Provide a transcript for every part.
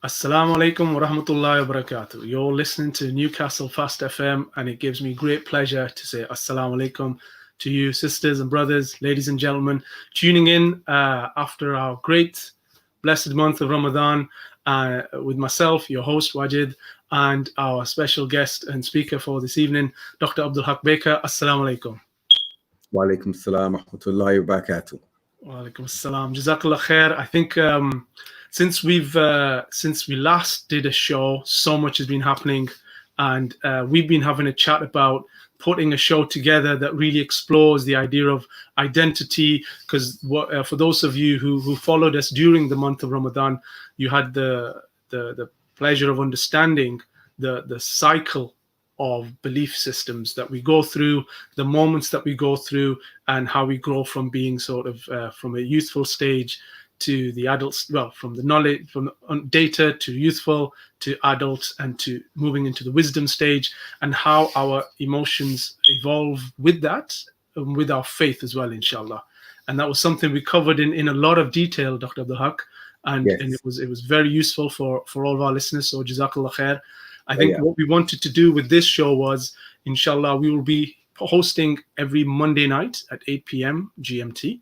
Assalamu alaikum wa rahmatullahi wa barakatuh. You're listening to Newcastle Fast FM, and it gives me great pleasure to say Assalamu alaikum to you, sisters and brothers, ladies and gentlemen, tuning in after our great, blessed month of Ramadan with myself, your host Wajid, and our special guest and speaker for this evening, Dr. Abdul Haq Baker. Assalamu alaikum. Wa alaikum salam wa rahmatullahi wa barakatuh. Wa alaikum salam. Jazakallah khair. I think since we last did a show, so much has been happening, and we've been having a chat about putting a show together that really explores the idea of identity. Because for those of you who followed us during the month of Ramadan, you had the pleasure of understanding the cycle of belief systems that we go through, the moments that we go through, and how we grow from being sort of from a youthful stage to the adults, well, from the knowledge, from data to youthful to adults, and to moving into the wisdom stage, and how our emotions evolve with that, with our faith as well, inshallah. And that was something we covered in a lot of detail, Dr. Abdul Haq, and it was very useful for all of our listeners. So Jazakallah khair. I think what we wanted to do with this show was, inshallah, we will be hosting every Monday night at 8 p.m. GMT.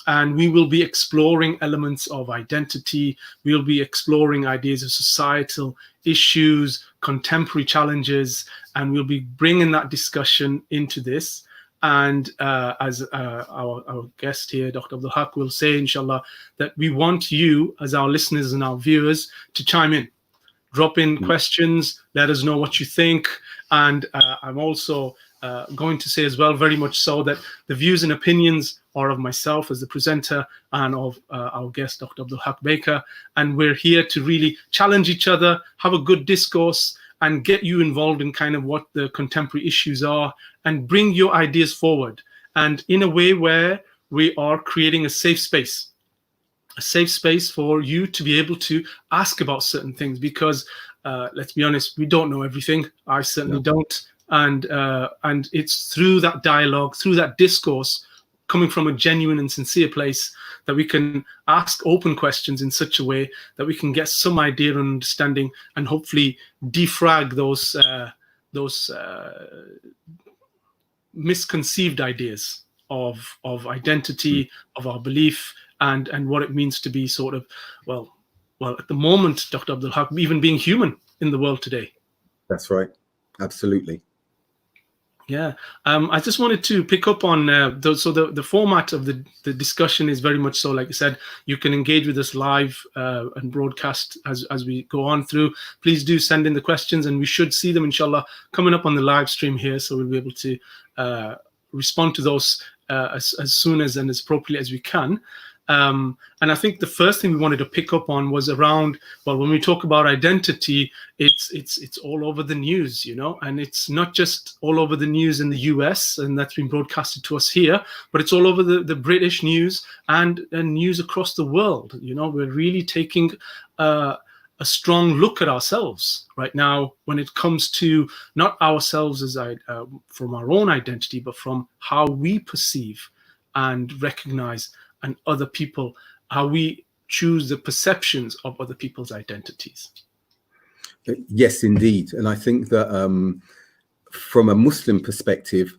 And we will be exploring elements of identity. We'll be exploring ideas of societal issues, contemporary challenges, and we'll be bringing that discussion into this. And as our guest here, Dr. Abdul Haq, will say, inshallah, that we want you, as our listeners and our viewers, to chime in. Drop in questions, let us know what you think. And I'm also going to say as well, very much so, that the views and opinions are of myself as the presenter and of our guest, Dr. Abdul Haq Baker. And we're here to really challenge each other, have a good discourse, and get you involved in kind of what the contemporary issues are, and bring your ideas forward. And in a way where we are creating a safe space for you to be able to ask about certain things, because let's be honest, we don't know everything. I certainly don't. And it's through that dialogue, through that discourse, coming from a genuine and sincere place, that we can ask open questions in such a way that we can get some idea and understanding, and hopefully defrag those misconceived ideas of identity, of our belief, and what it means to be sort of, well, at the moment, Dr. Abdul Haq, even being human in the world today. That's right. Absolutely. Yeah. I just wanted to pick up on the format of the discussion is very much so, like I said, you can engage with us live and broadcast as we go on through. Please do send in the questions, and we should see them, inshallah, coming up on the live stream here, so we'll be able to respond to those as soon as and as appropriately as we can. And I think the first thing we wanted to pick up on was around, well, when we talk about identity, it's all over the news, and it's not just all over the news in the US, and that's been broadcasted to us here, but it's all over the British news and news across the world. We're really taking a strong look at ourselves right now when it comes to not ourselves as from our own identity, but from how we perceive and recognize and other people, how we choose the perceptions of other people's identities. Yes, indeed. And I think that from a Muslim perspective,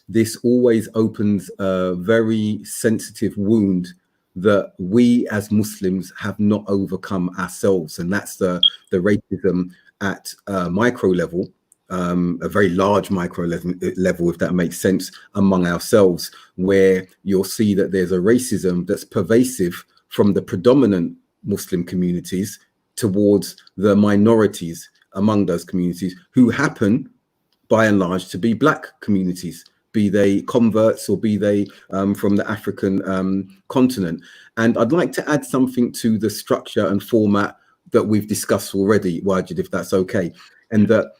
this always opens a very sensitive wound that we as Muslims have not overcome ourselves. And that's the racism at micro level, a very large micro level, if that makes sense, among ourselves, where you'll see that there's a racism that's pervasive from the predominant Muslim communities towards the minorities among those communities, who happen by and large to be Black communities, be they converts or be they from the African continent. And I'd like to add something to the structure and format that we've discussed already, Wajid, if that's okay, and that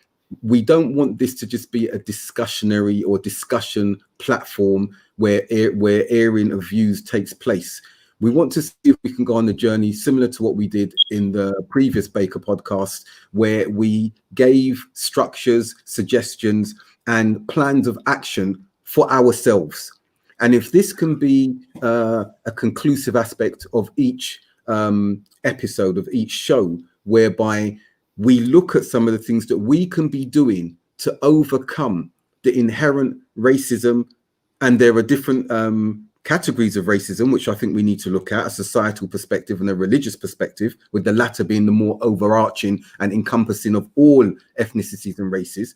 we don't want this to just be a discussionary or discussion platform where airing of views takes place. We want to see if we can go on a journey similar to what we did in the previous Baker podcast, where we gave structures, suggestions, and plans of action for ourselves. And if this can be a conclusive aspect of each episode of each show, whereby we look at some of the things that we can be doing to overcome the inherent racism. And there are different categories of racism, which I think we need to look at, a societal perspective and a religious perspective, with the latter being the more overarching and encompassing of all ethnicities and races.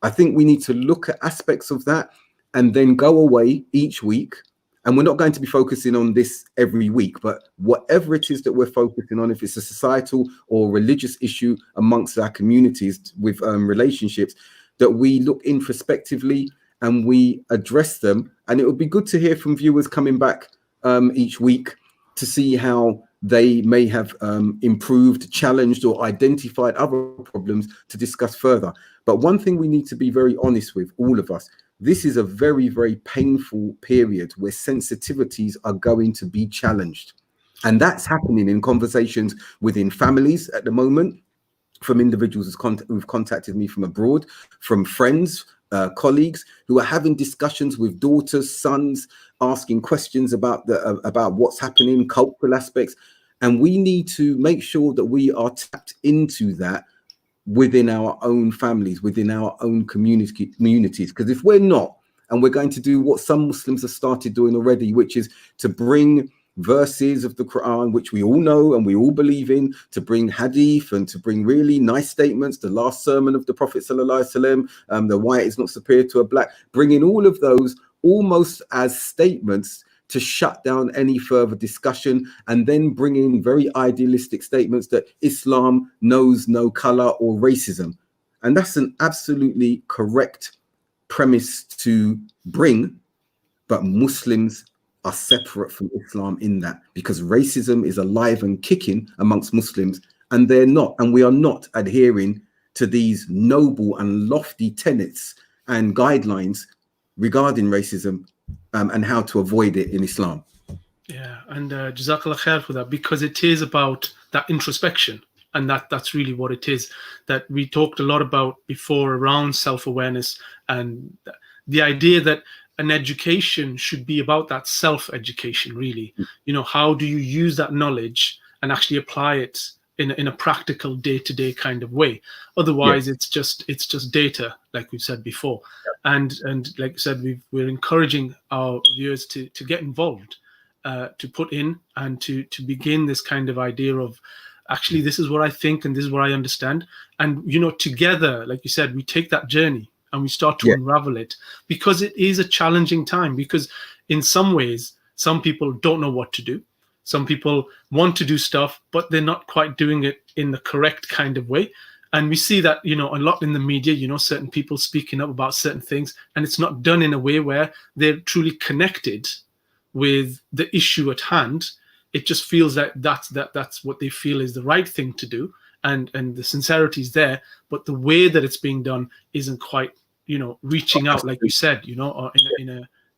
I think we need to look at aspects of that and then go away each week. And we're not going to be focusing on this every week, but whatever it is that we're focusing on, if it's a societal or religious issue amongst our communities with relationships, that we look introspectively and we address them. And it would be good to hear from viewers coming back each week to see how they may have improved, challenged, or identified other problems to discuss further. But one thing we need to be very honest with, all of us, this is a very, very painful period where sensitivities are going to be challenged. And that's happening in conversations within families at the moment, from individuals who've contacted me from abroad, from friends, colleagues who are having discussions with daughters, sons, asking questions about what's happening, cultural aspects. And we need to make sure that we are tapped into that within our own families, within our own communities. Because if we're not, and we're going to do what some Muslims have started doing already, which is to bring verses of the Quran, which we all know and we all believe in, to bring hadith and to bring really nice statements, the last sermon of the Prophet sallallahu alaihi wasallam, the white is not superior to a black, bringing all of those almost as statements to shut down any further discussion, and then bring in very idealistic statements that Islam knows no color or racism. And that's an absolutely correct premise to bring, but Muslims are separate from Islam in that, because racism is alive and kicking amongst Muslims, and they're not, and we are not adhering to these noble and lofty tenets and guidelines regarding racism and how to avoid it in Islam. Yeah, and Jazakallah khair for that, because it is about that introspection, and that's really what it is that we talked a lot about before around self-awareness, and the idea that an education should be about that self-education, really. You know, how do you use that knowledge and actually apply it in a practical day-to-day kind of way? Otherwise, it's just data, like we've said before. And like I said, we're encouraging our viewers to get involved, to put in and to begin this kind of idea of, actually, this is what I think and this is what I understand. And, you know, together, like you said, we take that journey and we start to unravel it, because it is a challenging time, because in some ways, some people don't know what to do. Some people want to do stuff, but they're not quite doing it in the correct kind of way. And we see that, you know, a lot in the media, you know, certain people speaking up about certain things, and it's not done in a way where they're truly connected with the issue at hand. It just feels like that's what they feel is the right thing to do. And the sincerity is there, but the way that it's being done isn't quite, you know, reaching out, like you said, you know, or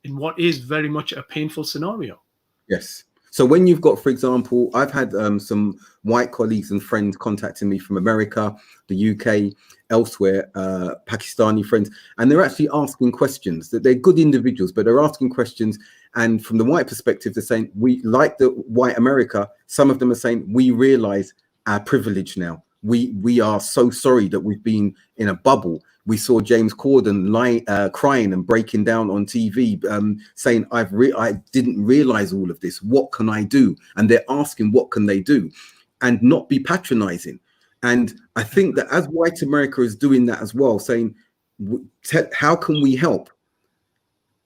in what is very much a painful scenario. Yes. So when you've got, for example, I've had some white colleagues and friends contacting me from America, the UK, elsewhere, Pakistani friends, and they're actually asking questions. That they're good individuals, but they're asking questions. And from the white perspective, they're saying, we, like the white America, some of them are saying, we realize our privilege now. We are so sorry that we've been in a bubble. We saw James Corden crying and breaking down on TV, saying, I didn't realize all of this. What can I do? And they're asking, what can they do? And not be patronizing. And I think that as white America is doing that as well, saying, how can we help?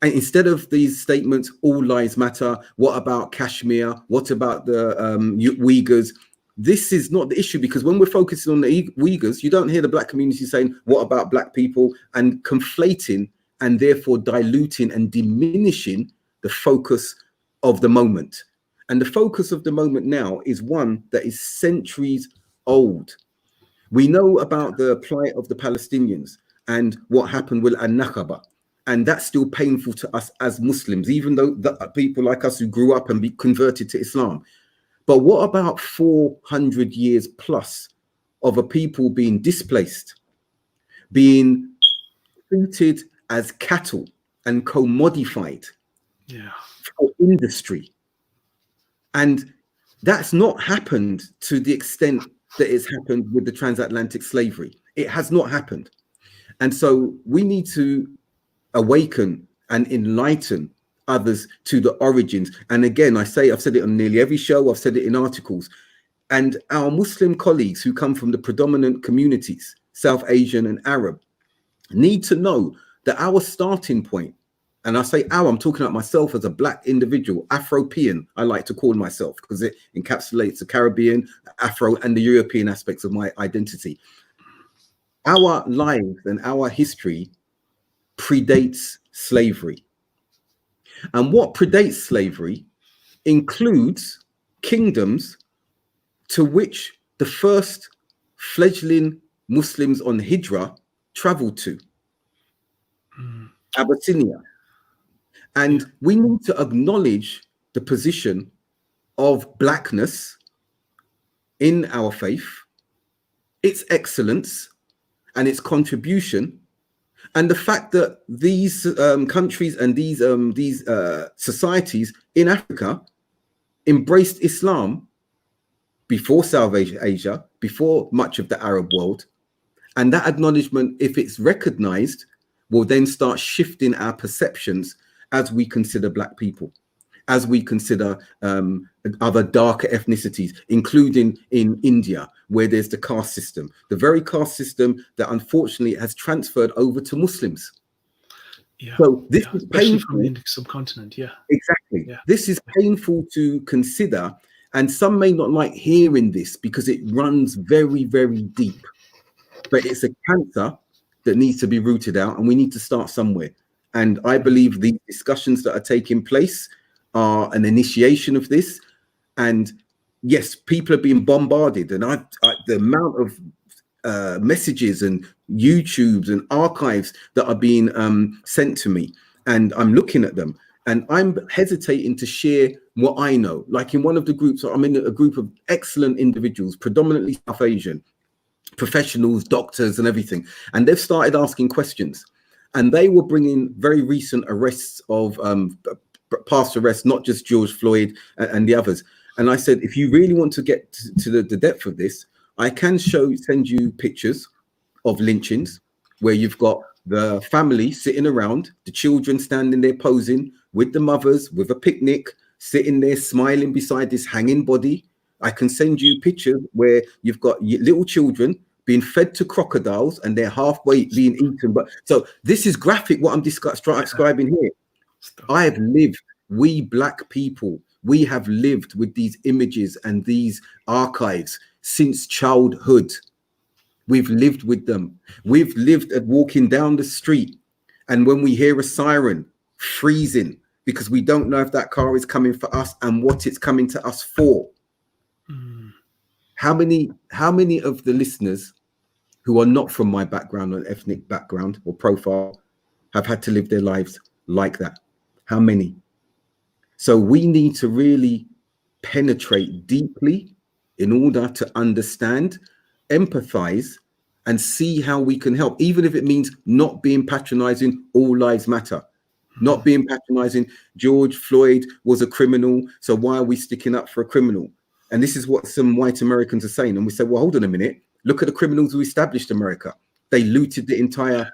And instead of these statements, all lives matter, what about Kashmir? What about the Uyghurs? This is not the issue, because when we're focusing on the Uyghurs, you don't hear the black community saying, what about black people? And conflating and therefore diluting and diminishing the focus of the moment. And the focus of the moment now is one that is centuries old. We know about the plight of the Palestinians and what happened with An-Nakba. And that's still painful to us as Muslims, even though the people like us who grew up and be converted to Islam. But what about 400 years plus of a people being displaced, being treated as cattle and commodified for industry? And that's not happened to the extent that it's happened with the transatlantic slavery. It has not happened. And so we need to awaken and enlighten others to the origins. And again, I've said it on nearly every show, I've said it in articles. And our Muslim colleagues who come from the predominant communities, South Asian and Arab, need to know that our starting point, and I say our, I'm talking about myself as a black individual, Afropean, I like to call myself, because it encapsulates the Caribbean, Afro, and the European aspects of my identity. Our lives and our history predates slavery. And what predates slavery includes kingdoms to which the first fledgling Muslims on Hijrah traveled to. Abyssinia. And we need to acknowledge the position of blackness in our faith, its excellence and its contribution, and the fact that these countries and these societies in Africa embraced Islam before South Asia, before much of the Arab world. And that acknowledgement, if it's recognized, will then start shifting our perceptions as we consider black people, as we consider other darker ethnicities, including in India, where there's the caste system, the very caste system that unfortunately has transferred over to Muslims. Yeah. So this is especially painful. from the Indic subcontinent. Yeah. Exactly. Yeah. This is painful to consider. And some may not like hearing this because it runs very, very deep. But it's a cancer that needs to be rooted out, and we need to start somewhere. And I believe the discussions that are taking place are an initiation of this. And yes, people are being bombarded, and the amount of messages and YouTubes and archives that are being sent to me, and I'm looking at them, and I'm hesitating to share what I know. Like in one of the groups, I'm in a group of excellent individuals, predominantly South Asian, professionals, doctors and everything. And they've started asking questions. And they were bringing very recent arrests of past arrests, not just George Floyd and the others. And I said, if you really want to get to the depth of this, I can send you pictures of lynchings where you've got the family sitting around, the children standing there posing with the mothers, with a picnic, sitting there smiling beside this hanging body. I can send you pictures where you've got little children being fed to crocodiles and they're halfway being eaten. But so this is graphic, what I'm describing here. I have lived, we black people, we have lived with these images and these archives since childhood. We've lived with them. We've lived at walking down the street, and when we hear a siren, freezing because we don't know if that car is coming for us and what it's coming to us for. How many of the listeners who are not from my background or ethnic background or profile have had to live their lives like that? How many? So we need to really penetrate deeply in order to understand, empathize, and see how we can help, even if it means not being patronizing. All lives matter. Not being patronizing. George Floyd was a criminal, so why are we sticking up for a criminal? And this is what some white Americans are saying. And we say, well, hold on a minute. Look at the criminals who established America. They looted the entire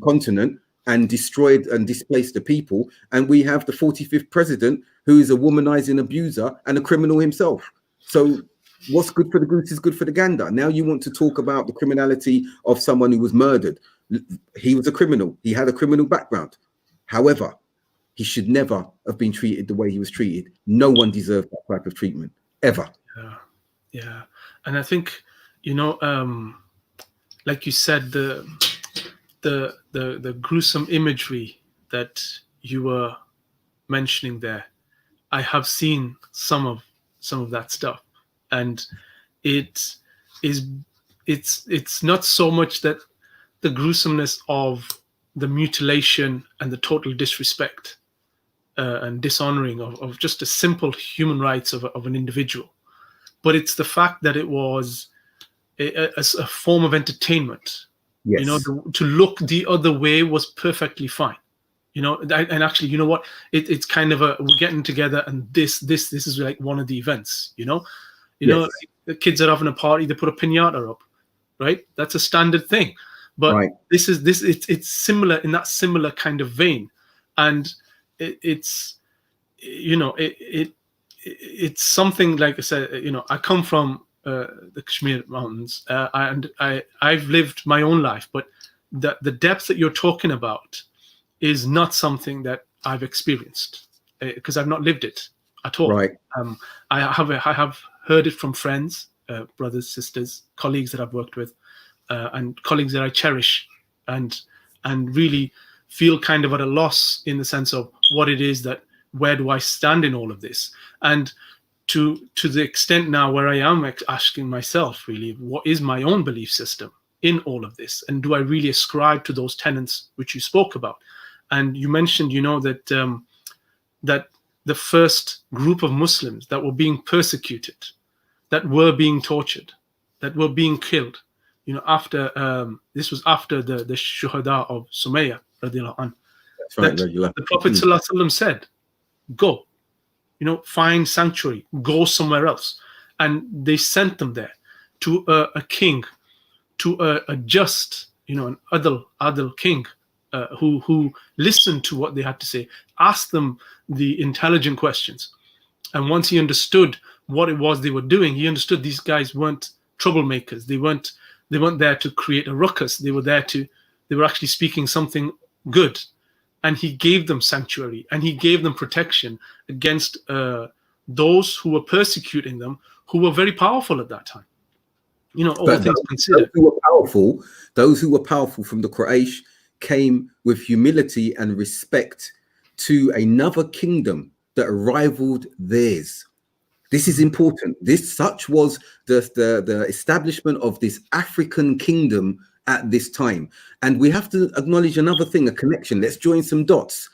continent and destroyed and displaced the people. And we have the 45th president who is a womanizing abuser and a criminal himself. So what's good for the goose is good for the gander. Now you want to talk about the criminality of someone who was murdered. He was a criminal. He had a criminal background. However, he should never have been treated the way he was treated. No one deserved that type of treatment, ever. Yeah. And I think, like you said, the gruesome imagery that you were mentioning there, I have seen some of that stuff, and it's not so much that the gruesomeness of the mutilation and the total disrespect and dishonoring of just the simple human rights of an individual, but it's the fact that it was a form of entertainment. Yes. To look the other way was perfectly fine. And actually, you know what? It's kind of we're getting together, and this is like one of the events. Yes. the kids are having a party, they put a piñata up, right? That's a standard thing. But Right. it's similar in that similar kind of vein, and it's it's something, like I said, I come from the Kashmir mountains, and I've lived my own life, but the depth that you're talking about is not something that I've experienced, because I've not lived it at all. Right. I have heard it from friends, brothers, sisters, colleagues that I've worked with, and colleagues that I cherish, and really feel kind of at a loss in the sense of what it is that, where do I stand in all of this? And to the extent now where I am asking myself, really, what is my own belief system in all of this? And do I really ascribe to those tenets which you spoke about? And you mentioned, that that the first group of Muslims that were being persecuted, that were being tortured, that were being killed, after this was after the shuhada of Sumayya radiallahu anhu. That's right. The Prophet sallallahu alaihi wasallam said, go, find sanctuary, go somewhere else. And they sent them there to a king, to a just, an adil king, who listened to what they had to say, asked them the intelligent questions. And once he understood what it was they were doing, he understood these guys weren't troublemakers. They weren't there to create a ruckus. They were actually speaking something good. And he gave them sanctuary, and he gave them protection against those who were persecuting them, who were very powerful at that time. All things considered. Those who were powerful from the Quraysh came with humility and respect to another kingdom that rivaled theirs. This is important. Such was the establishment of this African kingdom at this time. And we have to acknowledge another thing, a connection. Let's join some dots.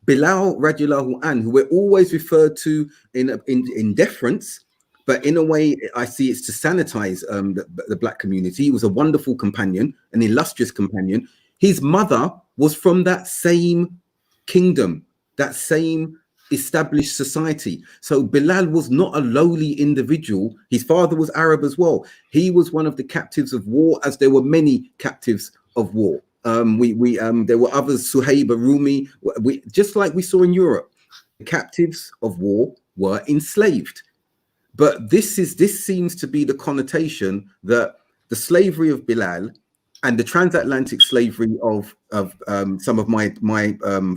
Bilal radiallahu anhu, who we're always referred to in deference, but in a way I see it's to sanitize the black community. He was a wonderful companion, an illustrious companion. His mother was from that same kingdom, that same established society. So Bilal was not a lowly individual. His father was Arab as well. He was one of the captives of war, as there were many captives of war. There were others, Suhaib, Rumi, just like we saw in Europe. The captives of war were enslaved. But this seems to be the connotation that the slavery of Bilal and the transatlantic slavery of some of my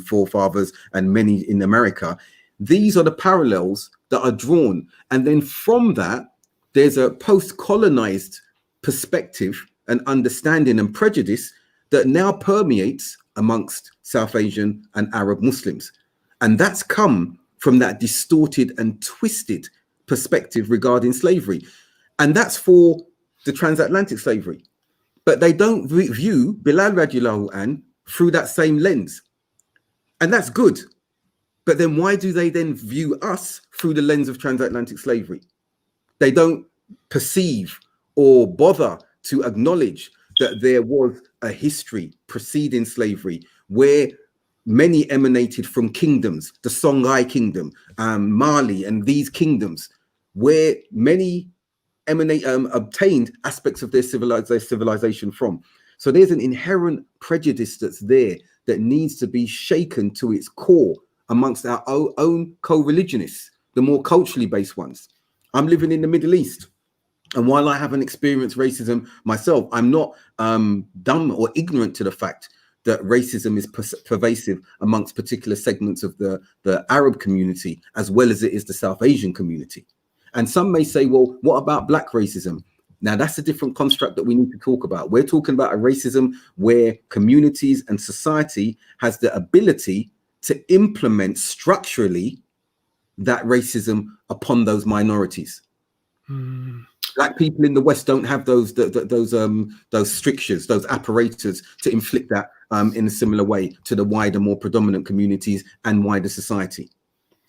forefathers and many in America, these are the parallels that are drawn. And then from that, there's a post-colonized perspective and understanding and prejudice that now permeates amongst South Asian and Arab Muslims. And that's come from that distorted and twisted perspective regarding slavery. And that's for the transatlantic slavery. But they don't view Bilal radiallahu an through that same lens. And that's good. But then why do they then view us through the lens of transatlantic slavery? They don't perceive or bother to acknowledge that there was a history preceding slavery where many emanated from kingdoms, the Songhai kingdom, Mali, and these kingdoms, where many obtained aspects of their civilization from. So there's an inherent prejudice that's there that needs to be shaken to its core amongst our own co-religionists, the more culturally based ones. I'm living in the Middle East, and while I haven't experienced racism myself, I'm not dumb or ignorant to the fact that racism is pervasive amongst particular segments of the Arab community, as well as it is the South Asian community. And some may say, well, what about black racism? Now, that's a different construct that we need to talk about. We're talking about a racism where communities and society has the ability to implement structurally that racism upon those minorities. Black people in the West don't have those strictures, those apparatus to inflict that in a similar way to the wider, more predominant communities and wider society.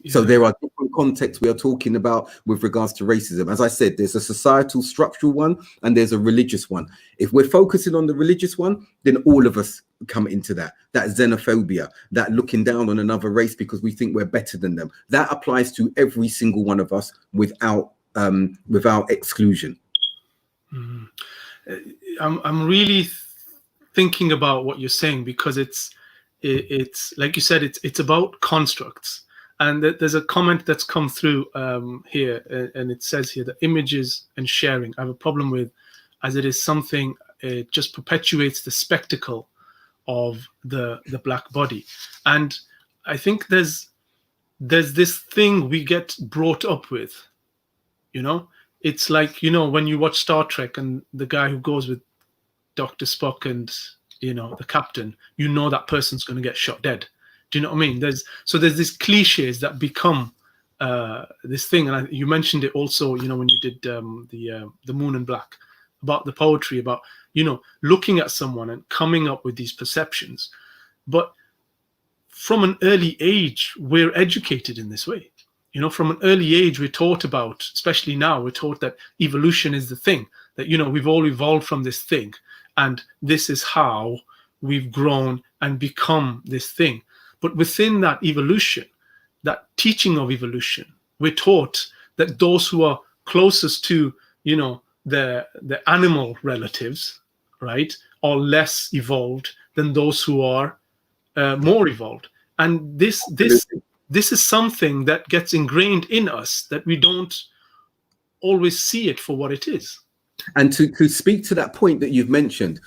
So there are different contexts we are talking about with regards to racism. As I said, there's a societal structural one and there's a religious one. If we're focusing on the religious one, then all of us come into that xenophobia, that looking down on another race because we think we're better than them. That applies to every single one of us without without exclusion. Mhm. I'm really thinking about what you're saying, because it's like you said, it's about constructs. And there's a comment that's come through here, and it says here that images and sharing I have a problem with, as it is something, it just perpetuates the spectacle of the black body. And I think there's this thing we get brought up with, you know. It's like, you know, when you watch Star Trek and the guy who goes with Dr. Spock and, you know, the captain, you know that person's going to get shot dead. Do you know what I mean? There's these cliches that become this thing. And you mentioned it also, you know, when you did the Moon and Black, about the poetry, about, you know, looking at someone and coming up with these perceptions. But from an early age, we're educated in this way. You know, from an early age, we're taught about, especially now, we're taught that evolution is the thing, that, you know, we've all evolved from this thing, and this is how we've grown and become this thing. But within that evolution, that teaching of evolution, we're taught that those who are closest to, you know, the animal relatives, right, are less evolved than those who are more evolved. And this is something that gets ingrained in us, that we don't always see it for what it is. And to speak to that point that you've mentioned,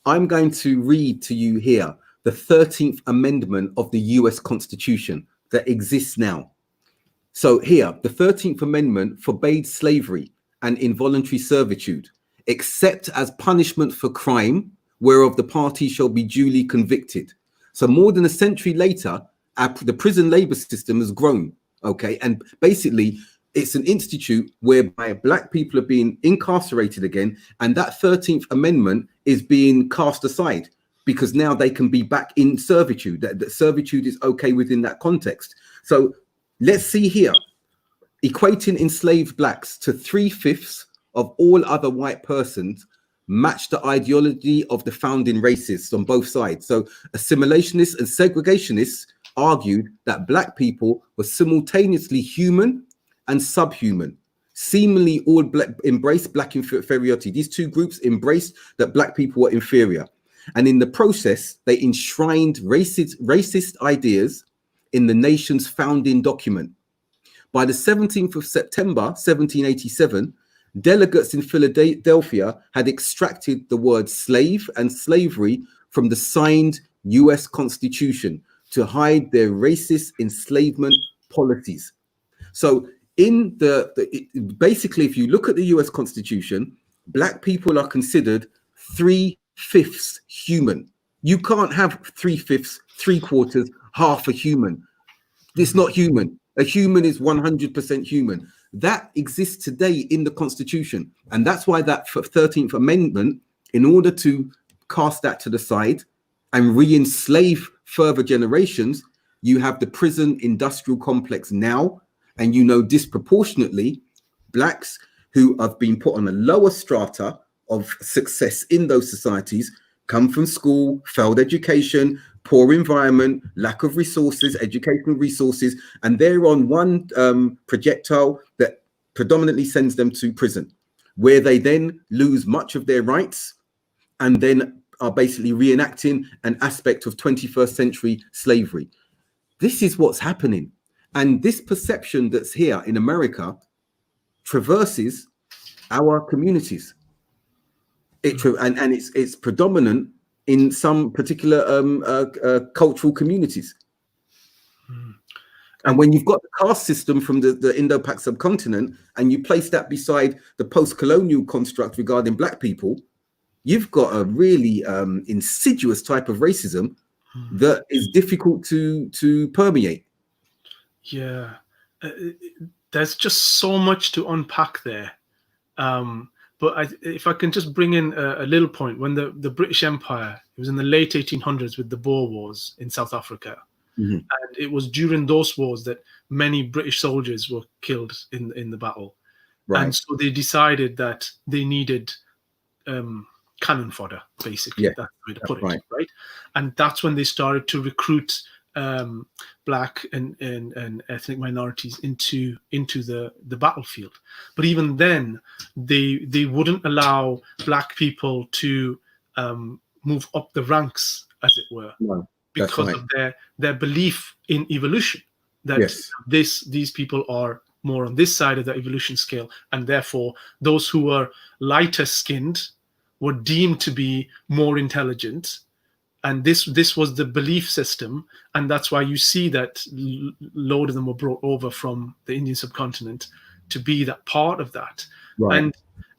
I'm going to read to you here the 13th Amendment of the US Constitution that exists now. So here, the 13th Amendment forbade slavery and involuntary servitude, except as punishment for crime, whereof the party shall be duly convicted. So more than a century later, the prison labor system has grown, okay? And basically, it's an institute whereby black people are being incarcerated again, and that 13th Amendment is being cast aside, because now they can be back in servitude. That servitude is okay within that context. So let's see here, equating enslaved blacks to 3/5 of all other white persons match the ideology of the founding racists on both sides. So assimilationists and segregationists argued that black people were simultaneously human and subhuman. Seemingly all embraced black inferiority. These two groups embraced that black people were inferior. And in the process, they enshrined racist ideas in the nation's founding document. By the 17th of September, 1787, delegates in Philadelphia had extracted the word slave and slavery from the signed US Constitution to hide their racist enslavement policies. So in basically, if you look at the US Constitution, black people are considered 3/5 human. You can't have 3/5, 3/4, half a human. It's not human. A human is 100% human. That exists today in the Constitution. And that's why that 13th Amendment, in order to cast that to the side and re-enslave further generations, you have the prison industrial complex now, and you know disproportionately blacks who have been put on a lower strata of success in those societies, come from school, failed education, poor environment, lack of resources, educational resources, and they're on one projectile that predominantly sends them to prison, where they then lose much of their rights and then are basically reenacting an aspect of 21st century slavery. This is what's happening. And this perception that's here in America traverses our communities. And it's predominant in some particular cultural communities. And when you've got the caste system from the Indo-Pak subcontinent and you place that beside the post-colonial construct regarding black people, you've got a really insidious type of racism that is difficult to permeate. Yeah, there's just so much to unpack there. But if I can just bring in a little point, when the British Empire, it was in the late 1800s with the Boer Wars in South Africa. Mm-hmm. And it was during those wars that many British soldiers were killed in the battle. Right. And so they decided that they needed cannon fodder, basically. Yeah, that's the way to put it, right? And that's when they started to recruit black and ethnic minorities into the battlefield. But even then, they wouldn't allow black people to move up the ranks, as it were, No, that's because right. of their belief in evolution. That Yes. these people are more on this side of the evolution scale, and therefore those who were lighter skinned were deemed to be more intelligent. And this was the belief system, and that's why you see that load of them were brought over from the Indian subcontinent to be that part of that. Right.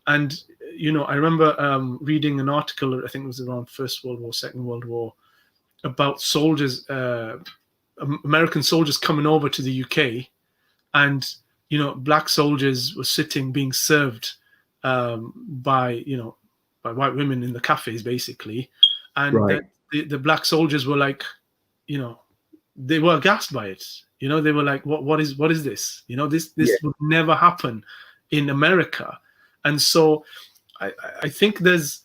And you know, I remember reading an article, I think it was around First World War, Second World War, about soldiers, American soldiers coming over to the UK, and you know, black soldiers were sitting being served by white women in the cafes, basically, and Right. the black soldiers were like, you know, they were aghast by it. You know, they were like, what is this? You know, this Yeah. would never happen in America. And so I think there's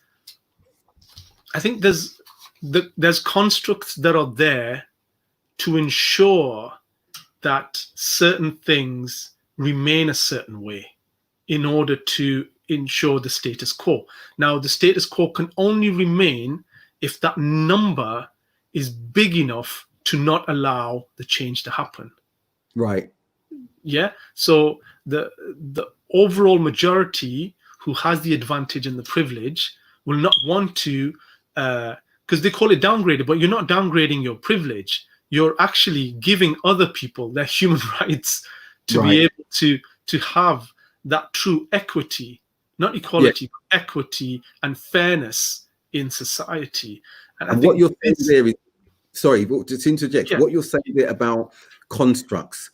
constructs that are there to ensure that certain things remain a certain way in order to ensure the status quo. Now, the status quo can only remain if that number is big enough to not allow the change to happen. Right. Yeah. So the overall majority who has the advantage and the privilege will not want to, because they call it downgraded, but you're not downgrading your privilege. You're actually giving other people their human rights to Right. be able to have that true equity, not equality, but equity and fairness in society. And what you're saying there is, sorry, to interject, Yeah. what you're saying there about constructs,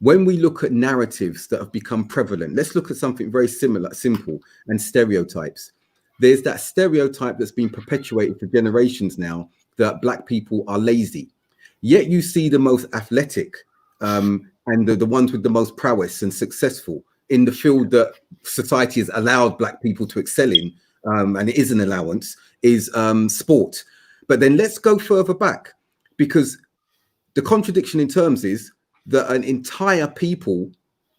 when we look at narratives that have become prevalent, let's look at something very simple, and stereotypes. There's that stereotype that's been perpetuated for generations now that black people are lazy. Yet you see the most athletic and the ones with the most prowess and successful in the field that society has allowed black people to excel in, and it is an allowance, is sport. But then let's go further back, because the contradiction in terms is that an entire people,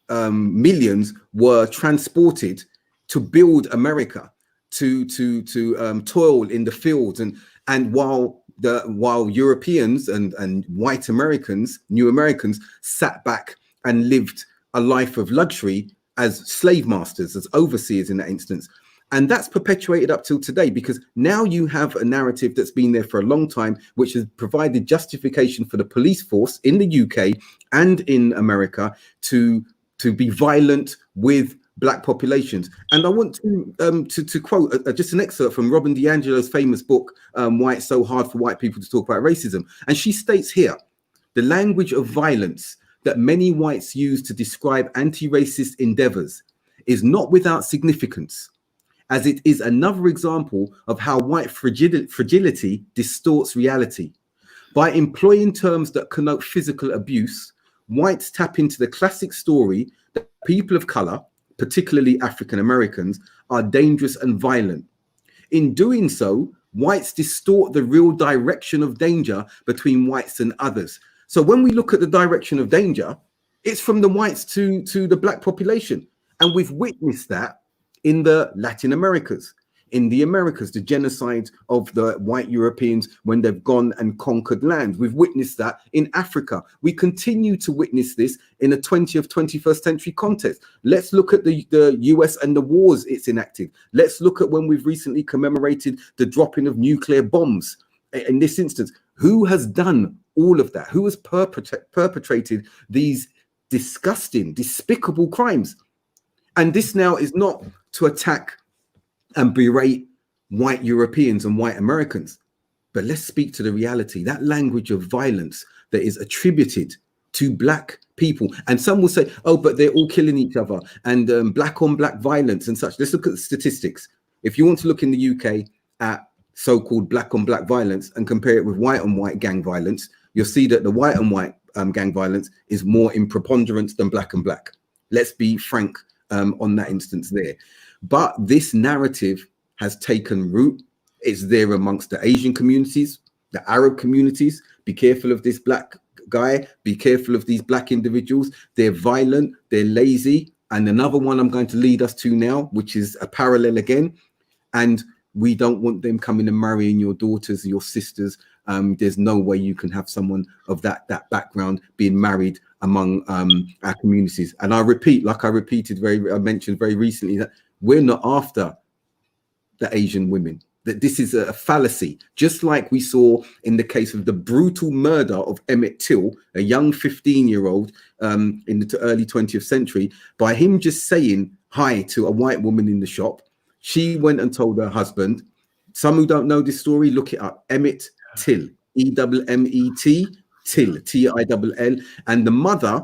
millions, were transported to build America, to toil in the fields, and while Europeans and white Americans, new Americans, sat back and lived a life of luxury as slave masters, as overseers in that instance. And that's perpetuated up till today, because now you have a narrative that's been there for a long time, which has provided justification for the police force in the UK and in America to be violent with black populations. And I want to quote just an excerpt from Robin DiAngelo's famous book, Why It's So Hard for White People to Talk About Racism. And she states here, the language of violence that many whites use to describe anti-racist endeavors is not without significance, as it is another example of how white fragility distorts reality. By employing terms that connote physical abuse, whites tap into the classic story that people of color, particularly African Americans, are dangerous and violent. In doing so, whites distort the real direction of danger between whites and others. So when we look at the direction of danger, it's from the whites to the black population. And we've witnessed that in the Latin Americas, in the Americas, the genocide of the white Europeans when they've gone and conquered land. We've witnessed that in Africa. We continue to witness this in a 20th, 21st century context. Let's look at the US and the wars it's enacted. Let's look at when we've recently commemorated the dropping of nuclear bombs. In this instance, who has done all of that? Who has perpetrated these disgusting, despicable crimes? And this now is not to attack and berate white Europeans and white Americans, but let's speak to the reality, that language of violence that is attributed to black people. And some will say, oh, but they're all killing each other, and black on black violence and such. Let's look at the statistics. If you want to look in the UK at so-called black on black violence and compare it with white on white gang violence, you'll see that the white on white gang violence is more in preponderance than black on black. Let's be frank on that instance there. But this narrative has taken root. It's there amongst the Asian communities, The Arab communities, be careful of this black guy, be careful of these black individuals. They're violent, they're lazy. And another one I'm going to lead us to now, which is a parallel again. And we don't want them coming and marrying your daughters, your sisters. There's no way you can have someone of that background being married among our communities. And I repeat, like I mentioned very recently, that we're not after the Asian women. That this is a fallacy, just like we saw in the case of the brutal murder of Emmett Till, a young 15-year-old in the early 20th century, by him just saying hi to a white woman in the shop. She went and told her husband. Some who don't know this story, look it up. Emmett Till, E-M-M-E-T, Till, T-I-L-L. And the mother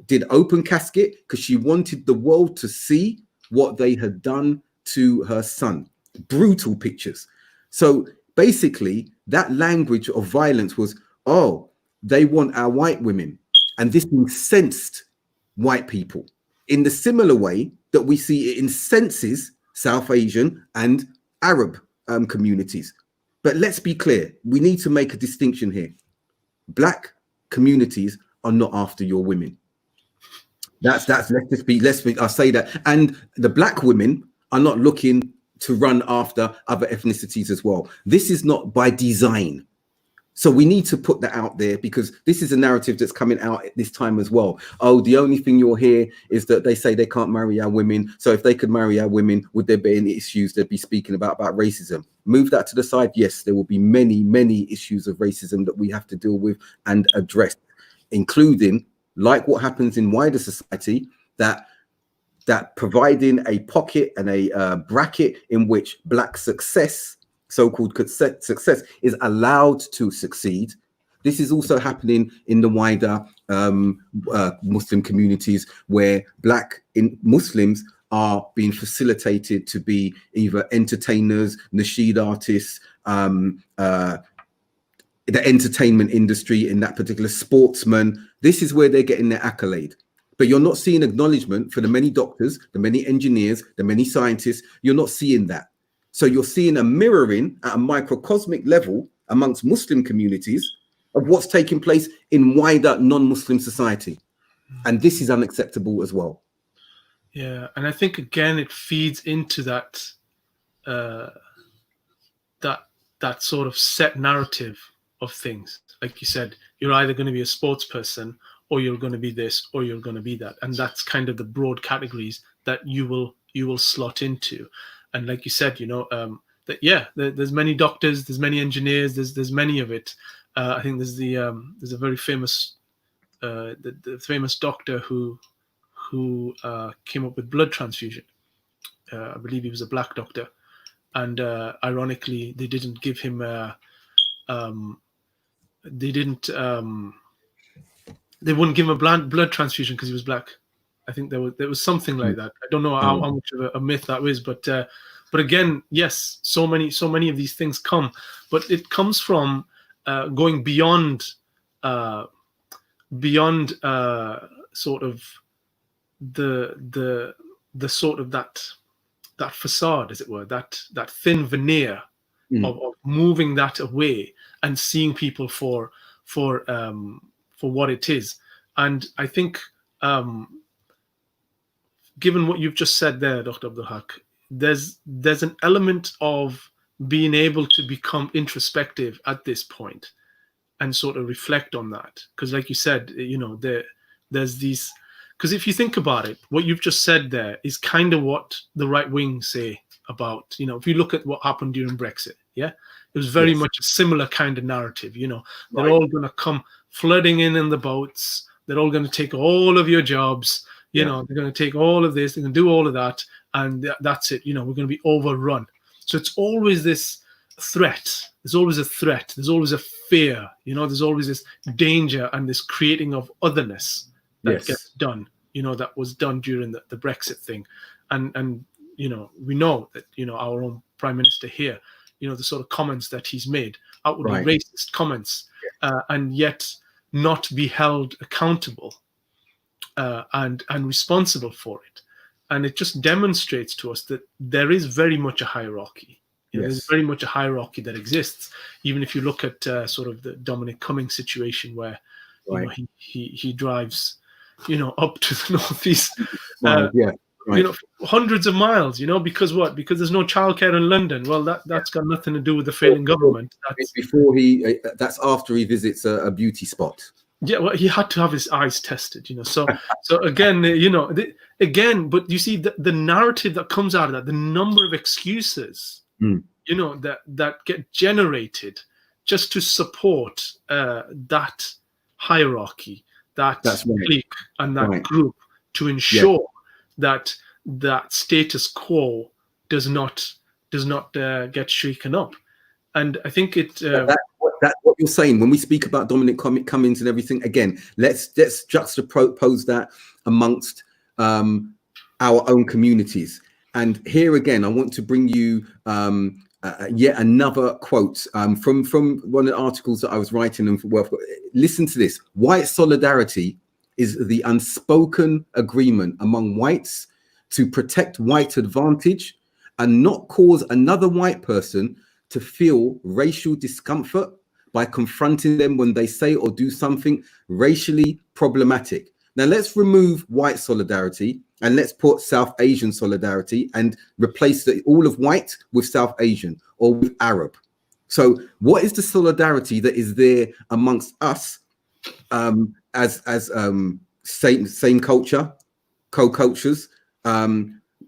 did open casket because she wanted the world to see what they had done to her son. Brutal pictures. So basically, that language of violence was, oh, they want our white women. And this incensed white people in the similar way that we see it incenses South Asian and Arab communities. But let's be clear, we need to make a distinction here. Black communities are not after your women. Let's be, I'll say that. And the black women are not looking to run after other ethnicities as well. This is not by design. So we need to put that out there, because this is a narrative that's coming out at this time as well. Oh, the only thing you'll hear is that they say they can't marry our women. So if they could marry our women, would there be any issues they'd be speaking about racism? Move that to the side. Yes, there will be many, many issues of racism that we have to deal with and address, including, like what happens in wider society, that providing a pocket and a bracket in which black success, so-called success, is allowed to succeed. This is also happening in the wider Muslim communities, where black Muslims are being facilitated to be either entertainers, nasheed artists, the entertainment industry in that particular, sportsmen. This is where they're getting their accolade. But you're not seeing acknowledgement for the many doctors, the many engineers, the many scientists. You're not seeing that. So you're seeing a mirroring at a microcosmic level amongst Muslim communities of what's taking place in wider non-Muslim society. And this is unacceptable as well. Yeah, and I think, again, it feeds into that that sort of set narrative of things. Like you said, you're either going to be a sports person, or you're going to be this, or you're going to be that. And that's kind of the broad categories that you will slot into. And like you said, there's many doctors, there's many engineers, there's many of it. I think there's a very famous the famous doctor who came up with blood transfusion. I believe he was a black doctor, and ironically, they didn't give him they wouldn't give him a blood transfusion because he was black. I think there was something like that. I don't know how much of a myth that is, but again, yes, so many of these things come, but it comes from going beyond sort of the sort of that facade, as it were, that thin veneer of moving that away and seeing people for what it is. And I think, given what you've just said there, Dr. Abdul Haq, there's an element of being able to become introspective at this point and sort of reflect on that. Because like you said, there's these, because if you think about it, what you've just said there is kind of what the right wing say about, if you look at what happened during Brexit, yeah, it was very much a similar kind of narrative. They're all going to come flooding in the boats. They're all going to take all of your jobs. They're going to take all of this. They're going to do all of that, and that's it. We're going to be overrun. So it's always this threat. There's always a threat. There's always a fear. There's always this danger and this creating of otherness that gets done. That was done during the Brexit thing, and we know that our own Prime Minister here, the sort of comments that he's made, outwardly racist comments, and yet not be held accountable and responsible for it. And it just demonstrates to us that there is very much a hierarchy There's Yes. very much a hierarchy that exists. Even if you look at sort of the Dominic Cummings situation, where Right. he drives, up to the northeast, Right. Yeah. Right. hundreds of miles, because what? Because there's no childcare in London. Well, that's got nothing to do with the failing government. Before that's after he visits a beauty spot. Yeah, well, he had to have his eyes tested, So again, again, but you see the narrative that comes out of that, the number of excuses, that get generated just to support that hierarchy, that's clique, and that group, to ensure that status quo does not get shaken up. And I think that's what you're saying when we speak about Dominic Cummings and everything. Again, let's juxtapose that amongst our own communities. And here again, I want to bring you yet another quote from one of the articles that I was writing. And listen to this: white solidarity is the unspoken agreement among whites to protect white advantage and not cause another white person to feel racial discomfort by confronting them when they say or do something racially problematic. Now let's remove white solidarity and let's put South Asian solidarity and replace all of white with South Asian or with Arab. So what is the solidarity that is there amongst us as same culture, co-cultures?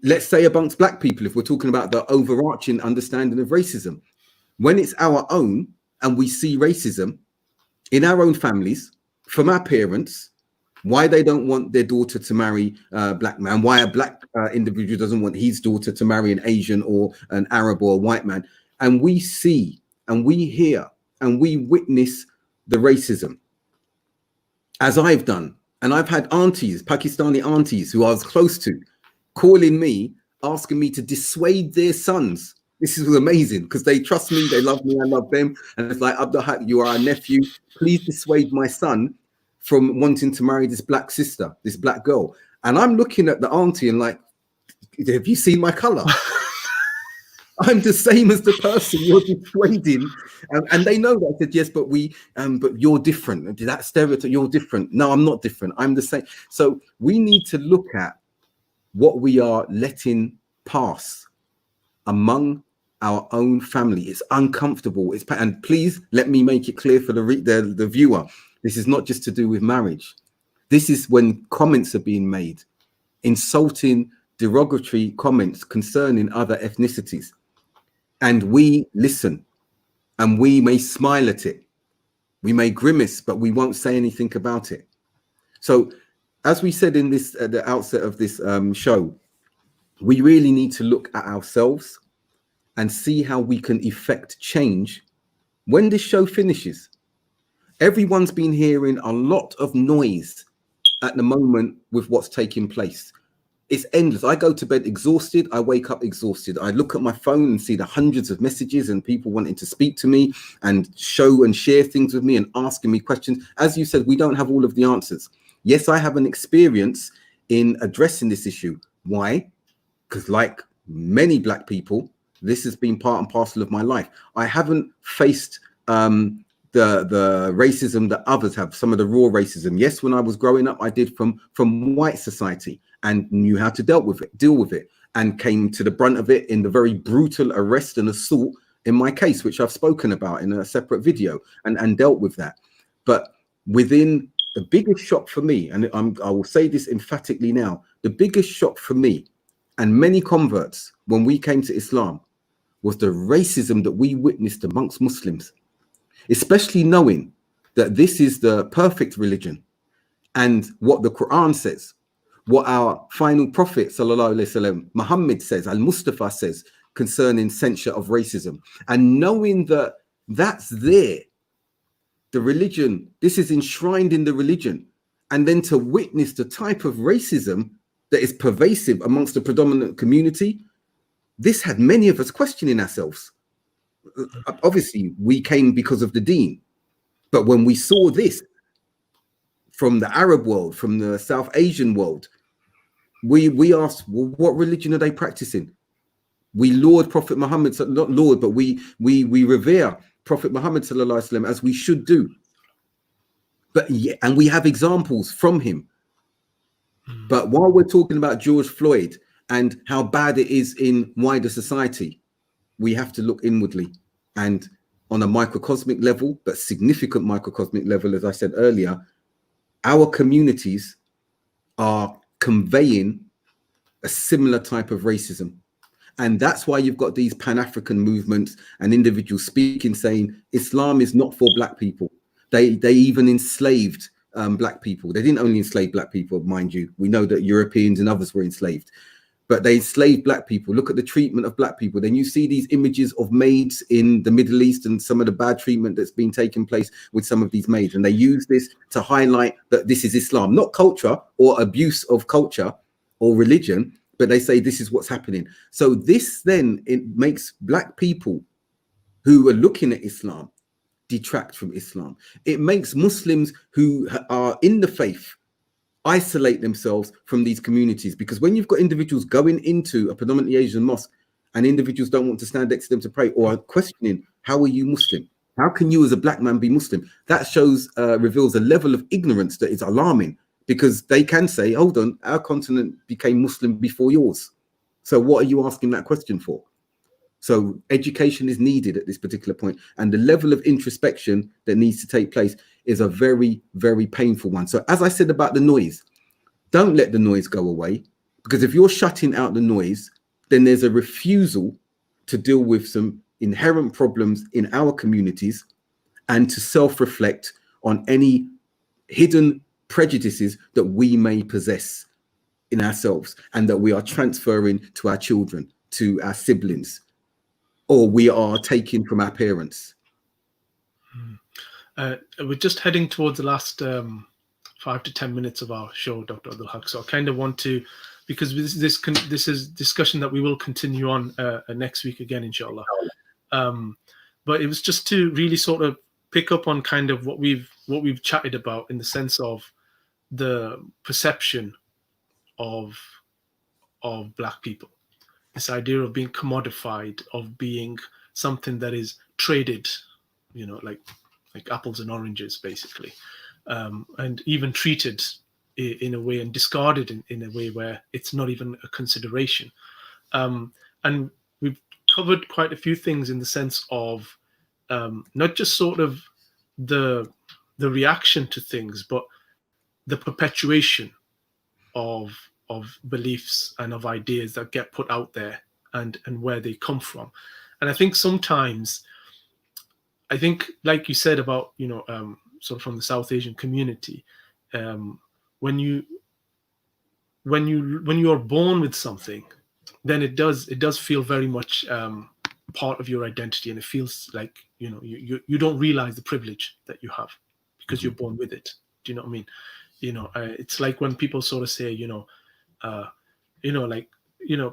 Let's say amongst black people, if we're talking about the overarching understanding of racism, when it's our own and we see racism in our own families from our parents, why they don't want their daughter to marry a black man, why a black individual doesn't want his daughter to marry an Asian or an Arab or a white man. And we see and we hear and we witness the racism, as I've done. And I've had aunties, Pakistani aunties who I was close to, calling me, asking me to dissuade their sons. This was amazing because they trust me, they love me, I love them. And it's like, Abdul Haq, you are our nephew. Please dissuade my son from wanting to marry this black sister, this black girl. And I'm looking at the auntie and like, have you seen my color? I'm the same as the person you're dissuading. And they know that. I said, yes, but but you're different. That stereotype, you're different. No, I'm not different. I'm the same. So we need to look at what we are letting pass among our own family. It's uncomfortable. And please let me make it clear for the viewer. This is not just to do with marriage. This is when comments are being made, insulting, derogatory comments concerning other ethnicities. And we listen and we may smile at it. We may grimace, but we won't say anything about it. So as we said in this at the outset of this show, we really need to look at ourselves and see how we can effect change when this show finishes. Everyone's been hearing a lot of noise at the moment with what's taking place. It's endless. I go to bed exhausted. I wake up exhausted. I look at my phone and see the hundreds of messages and people wanting to speak to me and show and share things with me and asking me questions. As you said, we don't have all of the answers. Yes, I have an experience in addressing this issue. Why? Because like many black people, this has been part and parcel of my life. I haven't faced the racism that others have, some of the raw racism. Yes, when I was growing up, I did from white society and knew how to deal with it, and came to the brunt of it in the very brutal arrest and assault in my case, which I've spoken about in a separate video, and dealt with that. But within the biggest shock for me, and I will say this emphatically now, the biggest shock for me and many converts when we came to Islam was the racism that we witnessed amongst Muslims, especially knowing that this is the perfect religion and what the Quran says, what our final prophet, sallallahu alaihi wasallam, Muhammad says, Al-Mustafa says concerning censure of racism. And knowing that that's there, the religion, this is enshrined in the religion, and then to witness the type of racism that is pervasive amongst the predominant community, this had many of us questioning ourselves. Obviously, we came because of the deen, but when we saw this from the Arab world, from the South Asian world, we asked, well, what religion are they practicing? We laud Prophet Muhammad, not laud, but we revere Prophet Muhammad sallallahu alaihi wasallam, as we should do. But yeah, and we have examples from him. But while we're talking about George Floyd and how bad it is in wider society, we have to look inwardly, and on a microcosmic level, but significant microcosmic level, as I said earlier, our communities are conveying a similar type of racism. And that's why you've got these Pan-African movements and individuals speaking, saying Islam is not for black people. They even enslaved black people. They didn't only enslave black people, mind you. We know that Europeans and others were enslaved, but they enslaved black people. Look at the treatment of black people. Then you see these images of maids in the Middle East and some of the bad treatment that's been taking place with some of these maids. And they use this to highlight that this is Islam, not culture or abuse of culture or religion, but they say this is what's happening. So this then, it makes black people who are looking at Islam detract from Islam. It makes Muslims who are in the faith isolate themselves from these communities, because when you've got individuals going into a predominantly Asian mosque and individuals don't want to stand next to them to pray, or are questioning, how are you Muslim? How can you as a black man be Muslim? That shows, reveals a level of ignorance that is alarming, because they can say, hold on, our continent became Muslim before yours. So what are you asking that question for? So education is needed at this particular point, and the level of introspection that needs to take place is a very, very painful one. So as I said about the noise, don't let the noise go away, because if you're shutting out the noise, then there's a refusal to deal with some inherent problems in our communities and to self-reflect on any hidden prejudices that we may possess in ourselves and that we are transferring to our children, to our siblings, or we are taking from our parents. We're just heading towards the last 5 to 10 minutes of our show, Dr. Abdul Haq. So I kind of want to, because this is discussion that we will continue on next week again, inshallah. But it was just to really sort of pick up on kind of what we've chatted about, in the sense of the perception of black people. This idea of being commodified, of being something that is traded, you know, like apples and oranges, basically, and even treated in a way and discarded in a way where it's not even a consideration. And we've covered quite a few things in the sense of not just sort of the reaction to things, but the perpetuation of beliefs and of ideas that get put out there, and where they come from. And I think sometimes, like you said about, you know, sort of from the South Asian community, when you are born with something, then it does feel very much part of your identity, and it feels like, you know, you don't realize the privilege that you have because you're born with it. Do you know what I mean? You know, it's like when people sort of say,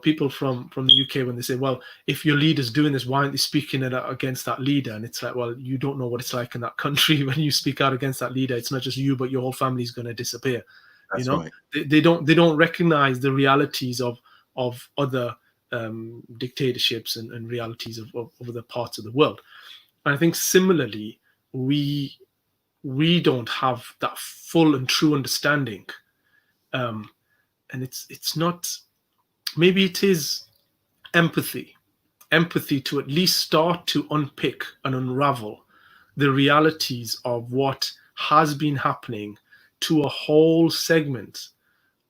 people from the UK, when they say, well, if your leader's doing this, why aren't they speaking against that leader? And it's like, well, you don't know what it's like in that country. When you speak out against that leader, it's not just you, but your whole family is going to disappear. That's, you know, right. They don't recognize the realities of other dictatorships and realities of other parts of the world. And I think similarly, we don't have that full and true understanding. And it's not, maybe it is empathy to at least start to unpick and unravel the realities of what has been happening to a whole segment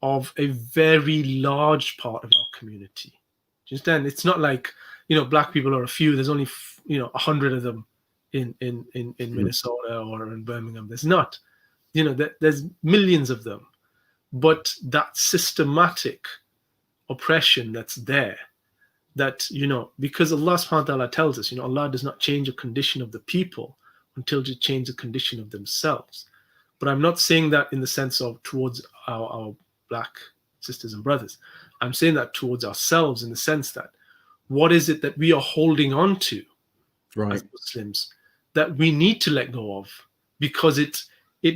of a very large part of our community. Do you understand? It's not like, you know, black people are a few. There's only 100 of them in Minnesota or in Birmingham. There's not, you know, there's millions of them. But that systematic oppression that's there, that, you know, because Allah subhanahu wa ta'ala tells us, you know, Allah does not change the condition of the people until they change the condition of themselves. But I'm not saying that in the sense of towards our black sisters and brothers. I'm saying that towards ourselves, in the sense that what is it that we are holding on to, right, as Muslims, that we need to let go of, because it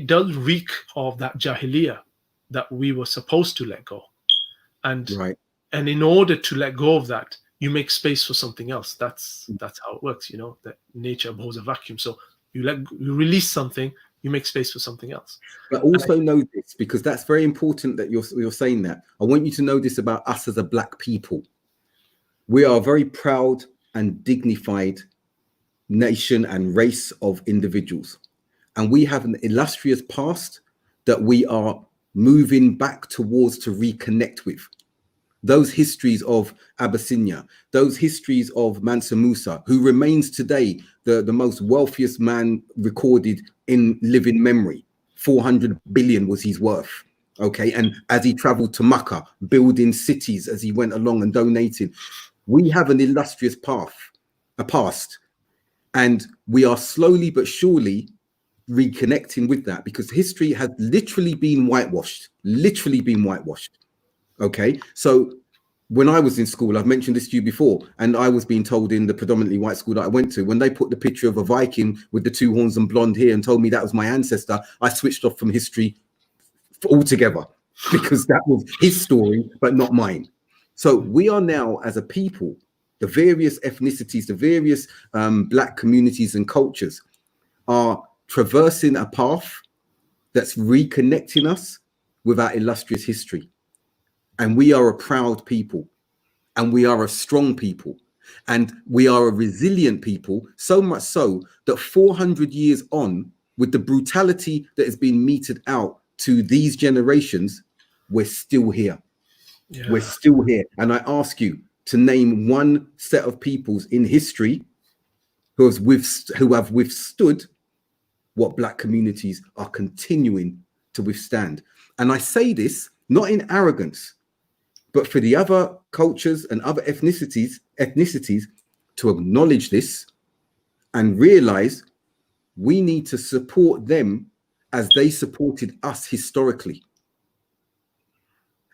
does reek of that jahiliyyah that we were supposed to let go. And right. And in order to let go of that, you make space for something else. That's how it works, that nature abhors a vacuum. So you release something, you make space for something else. But also know this, because that's very important that you're saying that. I want you to know this about us as a Black people. We are a very proud and dignified nation and race of individuals. And we have an illustrious past that we are moving back towards to reconnect with. Those histories of Abyssinia, those histories of Mansa Musa, who remains today the most wealthiest man recorded in living memory. 400 billion was his worth. Okay. And as he traveled to Makkah, building cities as he went along and donating, we have an illustrious past. And we are slowly but surely reconnecting with that, because history has literally been whitewashed. Okay, so when I was in school, I've mentioned this to you before, and I was being told in the predominantly white school that I went to, when they put the picture of a Viking with the two horns and blonde hair and told me that was my ancestor, I switched off from history altogether, because that was his story, but not mine. So we are now, as a people, the various ethnicities, the various Black communities and cultures are traversing a path that's reconnecting us with our illustrious history. And we are a proud people, and we are a strong people, and we are a resilient people, so much so that 400 years on, with the brutality that has been meted out to these generations, we're still here. Yeah. We're still here. And I ask you to name one set of peoples in history who have withstood what Black communities are continuing to withstand. And I say this not in arrogance, but for the other cultures and other ethnicities to acknowledge this and realize we need to support them as they supported us historically,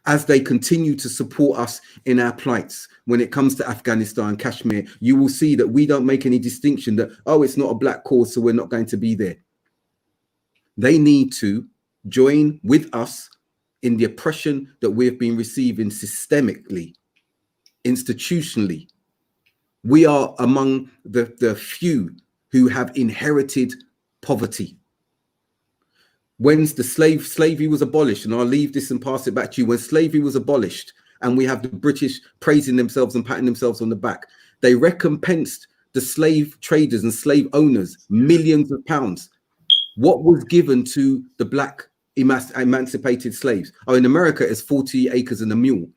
as they continue to support us in our plights. When it comes to Afghanistan, Kashmir, you will see that we don't make any distinction that, oh, it's not a Black cause, so we're not going to be there. They need to join with us in the oppression that we've been receiving systemically, institutionally. We are among the few who have inherited poverty. When the slavery was abolished, and I'll leave this and pass it back to you, when slavery was abolished, and we have the British praising themselves and patting themselves on the back, they recompensed the slave traders and slave owners millions of pounds. What was given to the Black emancipated slaves? Oh, in America, it's 40 acres and a mule.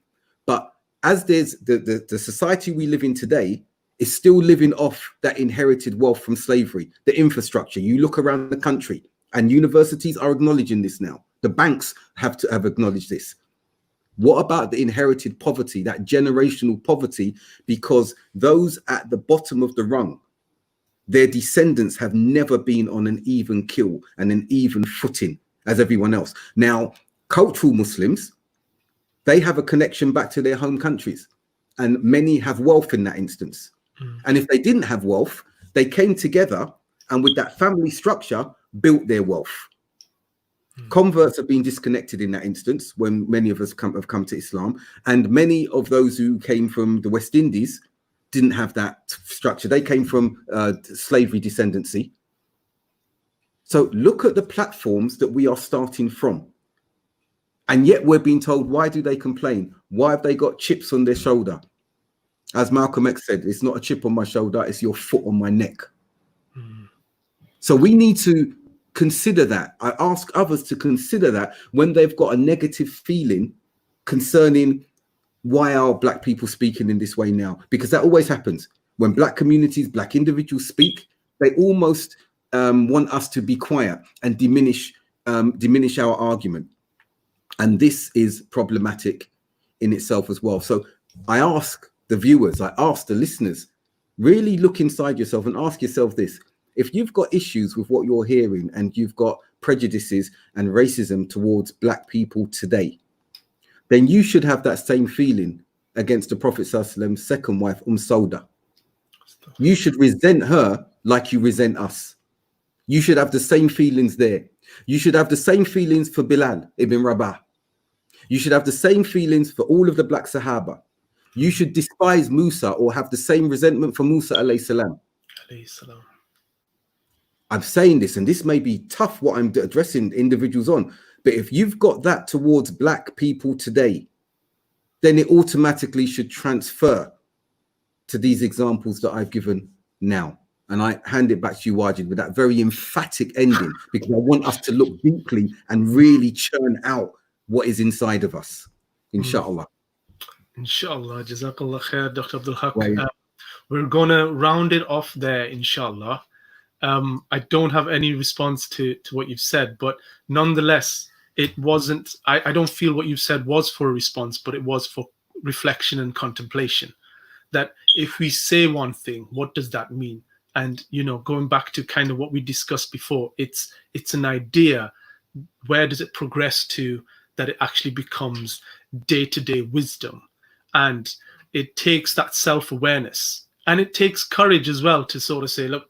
But as there's the society we live in today is still living off that inherited wealth from slavery, the infrastructure. You look around the country, and universities are acknowledging this now. The banks have acknowledged this. What about the inherited poverty, that generational poverty? Because those at the bottom of the rung, their descendants have never been on an even keel and an even footing as everyone else. Now, cultural Muslims, they have a connection back to their home countries, and many have wealth in that instance. And if they didn't have wealth, they came together and with that family structure built their wealth. Converts have been disconnected in that instance when many of us have come to Islam, and many of those who came from the West Indies didn't have that structure. They came from slavery descendancy. So look at the platforms that we are starting from. And yet we're being told, why do they complain? Why have they got chips on their shoulder? As Malcolm X said, it's not a chip on my shoulder, it's your foot on my neck. So we need to consider that. I ask others to consider that when they've got a negative feeling concerning why are Black people speaking in this way now? Because that always happens. When Black communities, Black individuals speak, they almost want us to be quiet and diminish our argument. And this is problematic in itself as well. So I ask the viewers, I ask the listeners, really look inside yourself and ask yourself this. If you've got issues with what you're hearing and you've got prejudices and racism towards Black people today, then you should have that same feeling against the Prophet ﷺ's second wife, Sauda. You should resent her like you resent us. You should have the same feelings there. You should have the same feelings for Bilal ibn Rabah. You should have the same feelings for all of the Black Sahaba. You should despise Musa or have the same resentment for Musa alayhi salam. Alayhi salam. I'm saying this, and this may be tough what I'm addressing individuals on, but if you've got that towards black people today, then it automatically should transfer to these examples that I've given now. And I hand it back to you, Wajid, with that very emphatic ending, because I want us to look deeply and really churn out what is inside of us, inshallah. Inshallah. Jazakallah khair, Dr. Abdul Haq. Right. We're going to round it off there, inshallah. I don't have any response to what you've said, but nonetheless, it wasn't, I don't feel what you've said was for a response, but it was for reflection and contemplation. That if we say one thing, what does that mean? And, you know, going back to kind of what we discussed before, it's an idea. Where does it progress to that it actually becomes day-to-day wisdom? And it takes that self-awareness, and it takes courage as well to sort of say, look,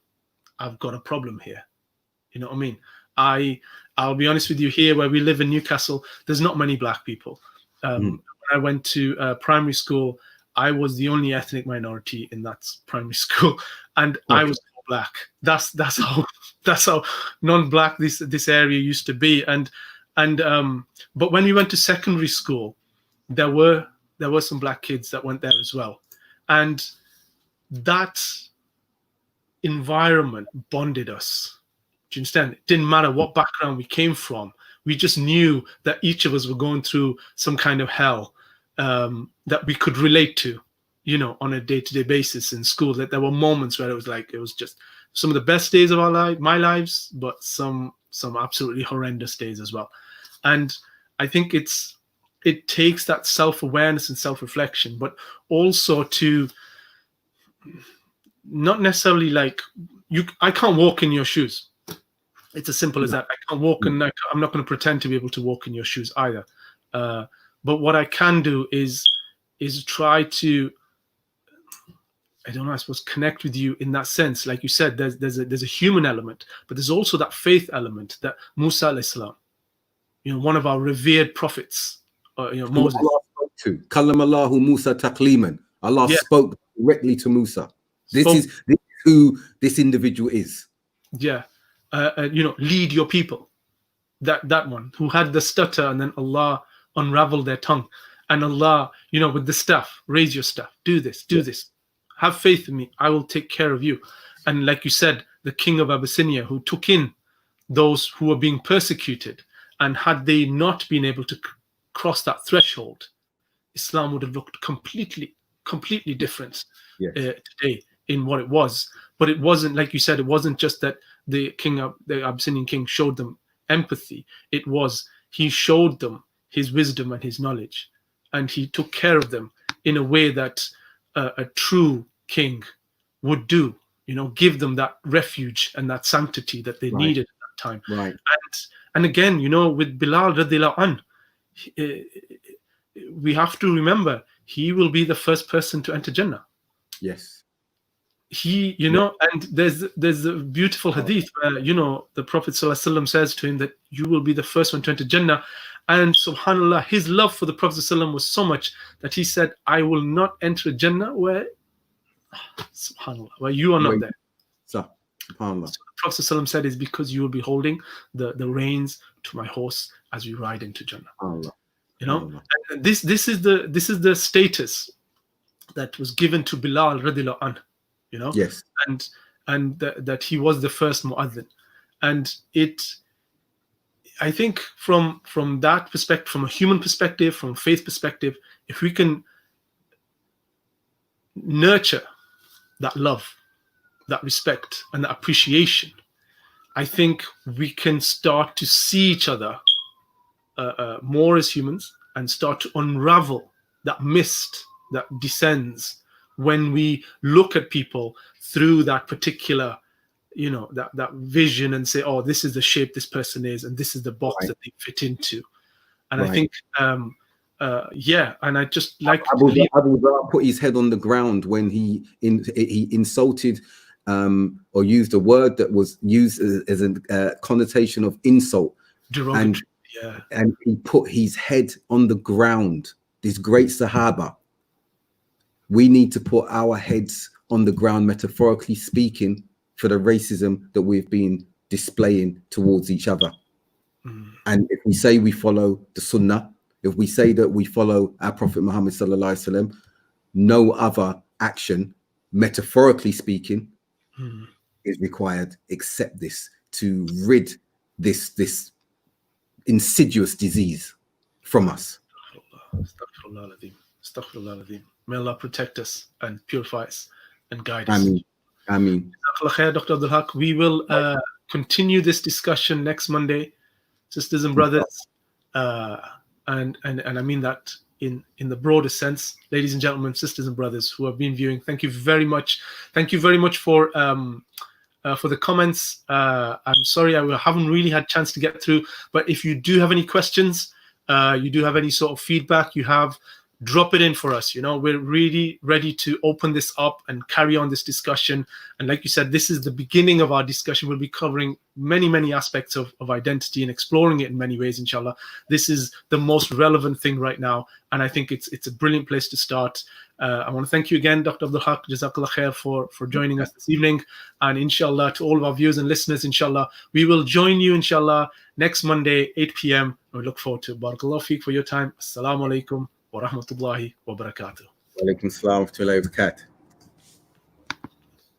I've got a problem here. You know what I mean? I'll be honest with you, here where we live in Newcastle, there's not many black people. When I went to primary school, I was the only ethnic minority in that primary school, and I was black. That's how non-black this area used to be. And but when we went to secondary school, there were some black kids that went there as well, and that environment bonded us. Do you understand? It didn't matter what background we came from. We just knew that each of us were going through some kind of hell that we could relate to, you know, on a day-to-day basis in school. That there were moments where it was just some of the best days of my lives, but some absolutely horrendous days as well. And I think it takes that self-awareness and self-reflection, but also to not necessarily like I can't walk in your shoes. It's as simple as that. I can't walk, and I'm not going to pretend to be able to walk in your shoes either. But what I can do is try to, I don't know, I suppose, connect with you in that sense. Like you said, there's a human element, but there's also that faith element that Musa alayhi salam, you know, one of our revered prophets, you know, Moses. Allah spoke to Kallamallahu Musa takliman. Allah spoke directly to Musa. This is who this individual is. Yeah. You know, lead your people. That one who had the stutter, and then Allah unraveled their tongue, and Allah, you know, with the staff, raise your staff, do this, have faith in me, I will take care of you. And like you said, the king of Abyssinia, who took in those who were being persecuted, and had they not been able to cross that threshold, Islam would have looked completely different today in what it was. But it wasn't, like you said, it wasn't just that the Abyssinian king showed them empathy. It was, he showed them his wisdom and his knowledge, and he took care of them in a way that a true king would do, you know, give them that refuge and that sanctity that they needed at that time. Right. And again, you know, with Bilal radiallahu anh, we have to remember, he will be the first person to enter Jannah. Yes. He, you know, and there's a beautiful hadith where, you know, the Prophet ﷺ says to him that you will be the first one to enter Jannah. And subhanAllah, his love for the Prophet ﷺ was so much that he said, I will not enter Jannah where, subhanAllah, where you are not there. SubhanAllah. So the Prophet ﷺ said, is because you will be holding the reins to my horse as we ride into Jannah. Allah. You know, and this is the status that was given to Bilal radiallahu anh. You know, yes, and that he was the first mu'adhin, and I think from that perspective, from a human perspective, from a faith perspective, if we can nurture that love, that respect, and that appreciation, I think we can start to see each other more as humans, and start to unravel that mist that descends when we look at people through that particular, you know, that vision, and say, oh, this is the shape this person is, and this is the box that they fit into. And I think, and I just like Abu Dhar put his head on the ground when he insulted or used a word that was used as a connotation of insult. Derogatory, and he put his head on the ground, this great Sahaba. We need to put our heads on the ground, metaphorically speaking, for the racism that we've been displaying towards each other. And if we say we follow the Sunnah, if we say that we follow our Prophet Muhammad sallallahu alaihi wasallam, no other action, metaphorically speaking, is required except this, to rid this insidious disease from us. Astaghfirullah. May Allah protect us and purify us and guide us. Ameen. Dr. Abdul Haq, we will continue this discussion next Monday, sisters and brothers, and I mean that in the broadest sense. Ladies and gentlemen, sisters and brothers who have been viewing, thank you very much. Thank you very much for the comments. I'm sorry I haven't really had a chance to get through, but if you do have any questions, you do have any sort of feedback you have, drop it in for us. We're really ready to open this up and carry on this discussion. And like you said, this is the beginning of our discussion. We'll be covering many aspects of identity and exploring it in many ways, inshallah. This is the most relevant thing right now, and I think it's a brilliant place to start. I want to thank you again, Dr. Abdul Haq, Jazakallah khair, for joining us this evening. And inshallah, to all of our viewers and listeners, inshallah, we will join you, inshallah, next Monday, 8 p.m. We look forward to it. Barakallahu feek for your time. Assalamu alaikum wa rahmatullahi wa barakatuh. Wa alaikum assalam wa rahmatullahi wa barakatuh.